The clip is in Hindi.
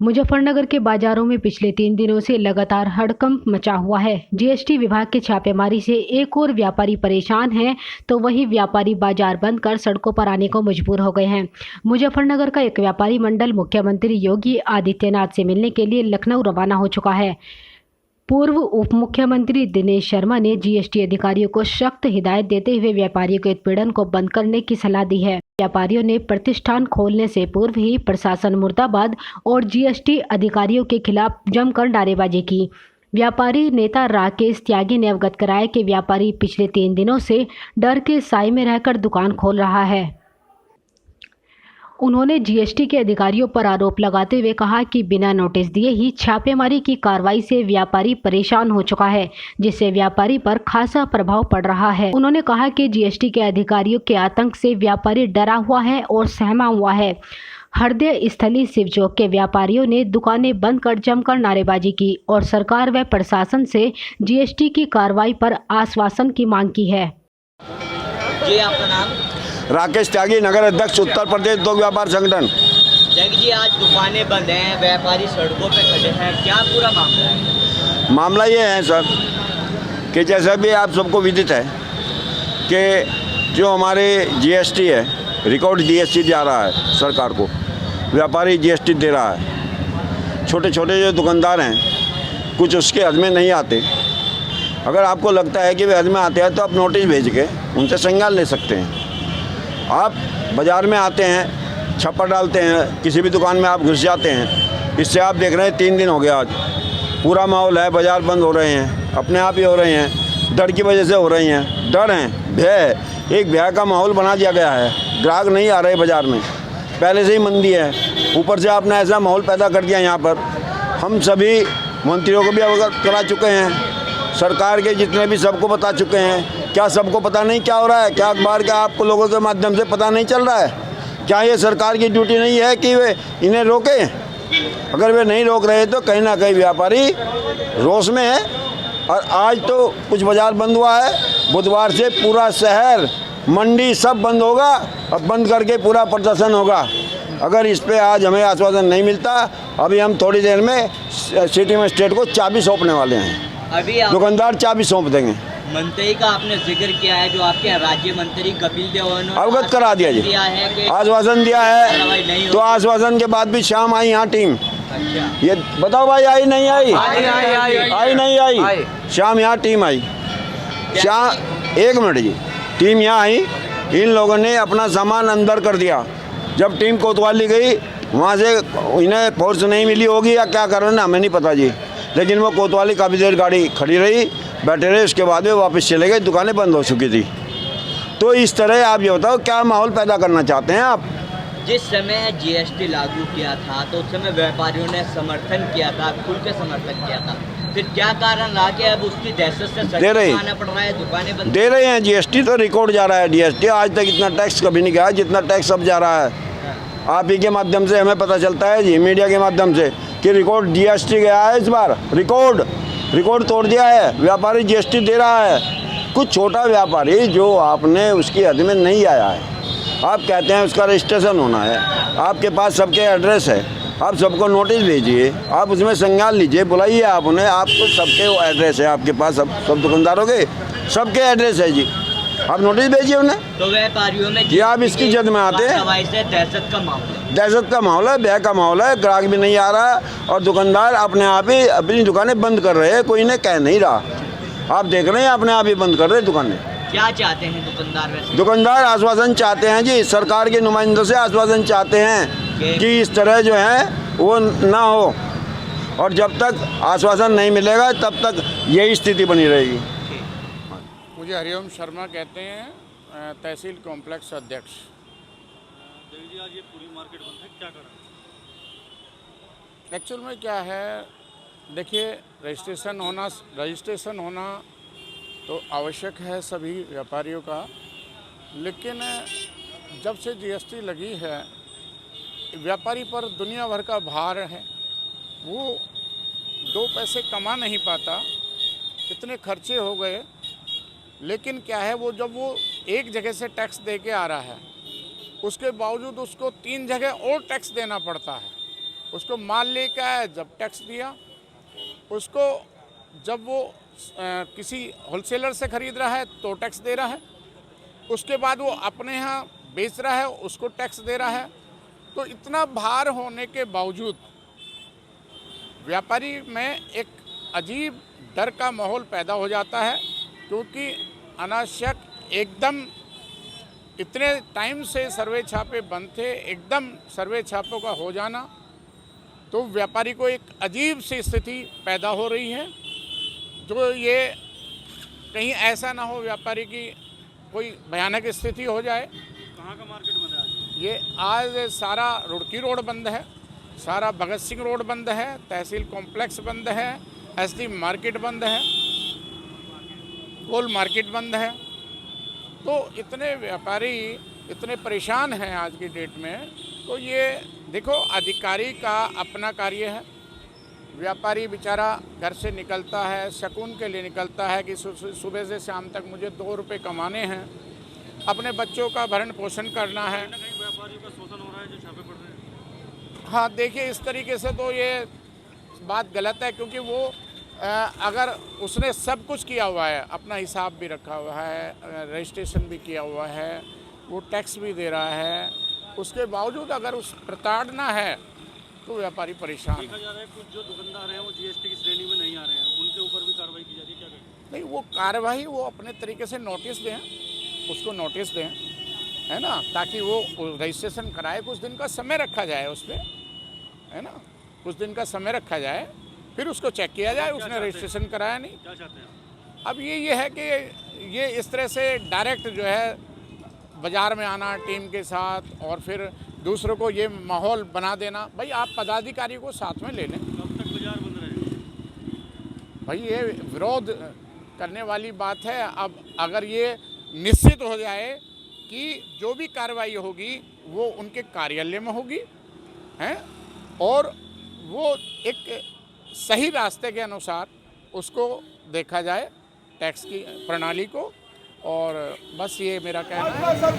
मुजफ्फरनगर के बाजारों में पिछले 3 दिनों से लगातार हड़कंप मचा हुआ है। जीएसटी विभाग के छापेमारी से एक और व्यापारी परेशान हैं, तो वहीं व्यापारी बाजार बंद कर सड़कों पर आने को मजबूर हो गए हैं। मुजफ्फरनगर का एक व्यापारी मंडल मुख्यमंत्री योगी आदित्यनाथ से मिलने के लिए लखनऊ रवाना हो चुका है। पूर्व उप मुख्यमंत्री दिनेश शर्मा ने जीएसटी अधिकारियों को सख्त हिदायत देते हुए व्यापारियों के उत्पीड़न को बंद करने की सलाह दी है। व्यापारियों ने प्रतिष्ठान खोलने से पूर्व ही प्रशासन मुर्दाबाद और जीएसटी अधिकारियों के खिलाफ जमकर नारेबाजी की। व्यापारी नेता राकेश त्यागी ने अवगत कराया कि व्यापारी पिछले 3 दिनों से डर के साए में रहकर दुकान खोल रहा है। उन्होंने जीएसटी के अधिकारियों पर आरोप लगाते हुए कहा कि बिना नोटिस दिए ही छापेमारी की कार्रवाई से व्यापारी परेशान हो चुका है, जिससे व्यापारी पर खासा प्रभाव पड़ रहा है। उन्होंने कहा कि जीएसटी के अधिकारियों के आतंक से व्यापारी डरा हुआ है और सहमा हुआ है। हृदय स्थली शिवचौक के व्यापारियों ने दुकानें बंद कर जमकर नारेबाजी की और सरकार व प्रशासन से जीएसटी की कार्रवाई पर आश्वासन की मांग की है। जी, आपका नाम? राकेश त्यागी, नगर अध्यक्ष, उत्तर प्रदेश दुग्ध व्यापार संगठन। जग जी, आज दुकानें बंद हैं, व्यापारी सड़कों पे खड़े हैं, क्या पूरा मामला है? मामला ये है सर कि जैसा भी आप सबको विदित है कि जो हमारे जीएसटी है, रिकॉर्ड जीएसटी जा रहा है सरकार को, व्यापारी जीएसटी दे रहा है। छोटे छोटे जो दुकानदार हैं कुछ उसके हद में नहीं आते। अगर आपको लगता है कि वे हद में आते हैं तो आप नोटिस भेज के उनसे संज्ञान ले सकते हैं। आप बाज़ार में आते हैं, छप्पर डालते हैं, किसी भी दुकान में आप घुस जाते हैं। इससे आप देख रहे हैं 3 दिन हो गया, आज पूरा माहौल है, बाज़ार बंद हो रहे हैं, अपने आप ही हो रहे हैं, डर की वजह से हो रही हैं। डर हैं, भय, एक भय का माहौल बना दिया गया है। ग्राहक नहीं आ रहे बाज़ार में, पहले से ही मंदी है, ऊपर से आपने ऐसा माहौल पैदा कर दिया। यहाँ पर हम सभी मंत्रियों को भी अवगत करा चुके हैं, सरकार के जितने भी सबको बता चुके हैं। क्या सबको पता नहीं क्या हो रहा है? क्या अखबार का आपको लोगों के माध्यम से पता नहीं चल रहा है? क्या ये सरकार की ड्यूटी नहीं है कि वे इन्हें रोकें? अगर वे नहीं रोक रहे तो कहीं ना कहीं व्यापारी रोष में है। और आज तो कुछ बाज़ार बंद हुआ है, बुधवार से पूरा शहर, मंडी सब बंद होगा और बंद करके पूरा प्रदर्शन होगा। अगर इस पर आज हमें आश्वासन नहीं मिलता, अभी हम थोड़ी देर में सिटी मजिस्ट्रेट को चाबी सौंपने वाले हैं। अभी दुकानदार चाबी सौंप देंगे। मंत्री का आपने जिक्र किया है, जो आपके राज्य मंत्री कपिल देव ने अवगत करा दिया जी, आश्वासन दिया है। तो आश्वासन के बाद भी शाम आई यहाँ टीम। अच्छा, ये बताओ भाई, आई नहीं आई? आई नहीं आई? शाम यहाँ टीम आई। शाम 1 मिनट जी, टीम यहाँ आई, इन लोगों ने अपना सामान अंदर कर दिया। जब टीम कोतवाली गई, वहाँ से इन्हें फोर्स नहीं मिली होगी या क्या कर रहे हैं हमें नहीं पता जी, लेकिन वो कोतवाली काफ़ी देर गाड़ी खड़ी रही, बैठे रहे, उसके बाद में वापस चले गए, दुकानें बंद हो चुकी थी। तो इस तरह आप ये बताओ क्या माहौल पैदा करना चाहते हैं आप? जिस समय जीएसटी लागू किया था तो उस समय व्यापारियों ने समर्थन किया था, खुल के समर्थन किया था, फिर क्या कारण रहा कि अब उसकी दहशत से दे रहे आना पड़ रहा है, दुकानें बंद दे रहे हैं? जीएसटी तो रिकॉर्ड जा रहा है। जीएसटी आज तक इतना टैक्स कभी नहीं गया जितना टैक्स अब जा रहा है। आप ही के माध्यम से हमें पता चलता है जी, मीडिया के माध्यम से, कि रिकॉर्ड जीएसटी गया है इस बार। रिकॉर्ड तोड़ दिया है, व्यापारी जीएसटी दे रहा है। कुछ छोटा व्यापारी जो आपने उसकी हद में नहीं आया है, आप कहते हैं उसका रजिस्ट्रेशन होना है, आपके पास सबके एड्रेस है, आप सबको नोटिस भेजिए, आप उसमें संज्ञान लीजिए, बुलाइए आप उन्हें, आपको सबके एड्रेस है आपके पास, सब दुकानदारों के सबके एड्रेस है जी, आप नोटिस भेजिए उन्हें। तो व्यापारियों में कि आप इसकी जद में आते हैं, दहशत का मामला, दहशत का माहौल है, भय का माहौल है, ग्राहक भी नहीं आ रहा और दुकानदार अपने आप ही अपनी दुकानें बंद कर रहे हैं, कोई इन्हें कह नहीं रहा। आप देख रहे हैं अपने आप ही बंद कर रहे हैं दुकानें। क्या चाहते हैं दुकानदार वैसे? दुकानदार आश्वासन चाहते हैं जी, सरकार के नुमाइंदों से आश्वासन चाहते हैं कि इस तरह जो है वो ना हो, और जब तक आश्वासन नहीं मिलेगा तब तक यही स्थिति बनी रहेगी। मुझे हरिओम शर्मा कहते हैं, तहसील कॉम्प्लेक्स अध्यक्ष। जी, आज ये पूरी मार्केट बंद है, क्या कारण? एक्चुअल में क्या है, देखिए, रजिस्ट्रेशन होना तो आवश्यक है सभी व्यापारियों का, लेकिन जब से जीएसटी लगी है व्यापारी पर दुनिया भर का भार है, वो 2 पैसे कमा नहीं पाता, इतने खर्चे हो गए। लेकिन क्या है, वो जब वो एक जगह से टैक्स दे के आ रहा है, उसके बावजूद उसको 3 जगह और टैक्स देना पड़ता है। उसको माल लेकर आया, जब टैक्स दिया, उसको जब वो किसी होलसेलर से खरीद रहा है तो टैक्स दे रहा है, उसके बाद वो अपने यहाँ बेच रहा है उसको टैक्स दे रहा है। तो इतना भार होने के बावजूद व्यापारी में एक अजीब डर का माहौल पैदा हो जाता है, क्योंकि अनावश्यक एकदम इतने टाइम से सर्वे छापे बंद थे, एकदम सर्वे छापों का हो जाना, तो व्यापारी को एक अजीब सी स्थिति पैदा हो रही है। जो ये कहीं ऐसा ना हो व्यापारी की कोई भयानक स्थिति हो जाए। कहाँ का मार्केट बंद है आज? ये आज सारा रुड़की रोड बंद है, सारा भगत सिंह रोड बंद है, तहसील कॉम्प्लेक्स बंद है, एसडी मार्केट बंद है, कोल मार्केट बंद है। तो इतने व्यापारी इतने परेशान हैं आज की डेट में। तो ये देखो, अधिकारी का अपना कार्य है, व्यापारी बेचारा घर से निकलता है, सुकून के लिए निकलता है कि सुबह से शाम तक मुझे 2 रुपये कमाने हैं, अपने बच्चों का भरण पोषण करना है। कहीं ना कहीं व्यापारियों का शोषण हो रहा है जो छापे पड़ रहे हैं। हाँ देखिए, इस तरीके से तो ये बात गलत है, क्योंकि वो अगर उसने सब कुछ किया हुआ है, अपना हिसाब भी रखा हुआ है, रजिस्ट्रेशन भी किया हुआ है, वो टैक्स भी दे रहा है, उसके बावजूद अगर उस प्रताड़ना है तो व्यापारी परेशान है। देखा जा रहा है कुछ जो दुकानदार हैं वो जीएसटी की श्रेणी में नहीं आ रहे हैं, उनके ऊपर भी कार्रवाई की जा रही है, क्या करें? नहीं, वो कार्रवाई वो अपने तरीके से नोटिस दें, उसको नोटिस दें, है ना, ताकि वो रजिस्ट्रेशन कराए। कुछ दिन का समय रखा जाए उस पर, है ना, कुछ दिन का समय रखा जाए, फिर उसको चेक किया जाए उसने रजिस्ट्रेशन कराया नहीं। क्या चाहते हैं? अब ये है कि ये इस तरह से डायरेक्ट जो है बाज़ार में आना टीम के साथ और फिर दूसरों को ये माहौल बना देना। भाई आप पदाधिकारी को साथ में ले लें। कब तक बाजार बंद रहेगा? भाई ये विरोध करने वाली बात है। अब अगर ये निश्चित हो जाए कि जो भी कार्रवाई होगी वो उनके कार्यालय में होगी, हैं, और वो एक सही रास्ते के अनुसार उसको देखा जाए, टैक्स की प्रणाली को। और बस ये मेरा कहना है। शासन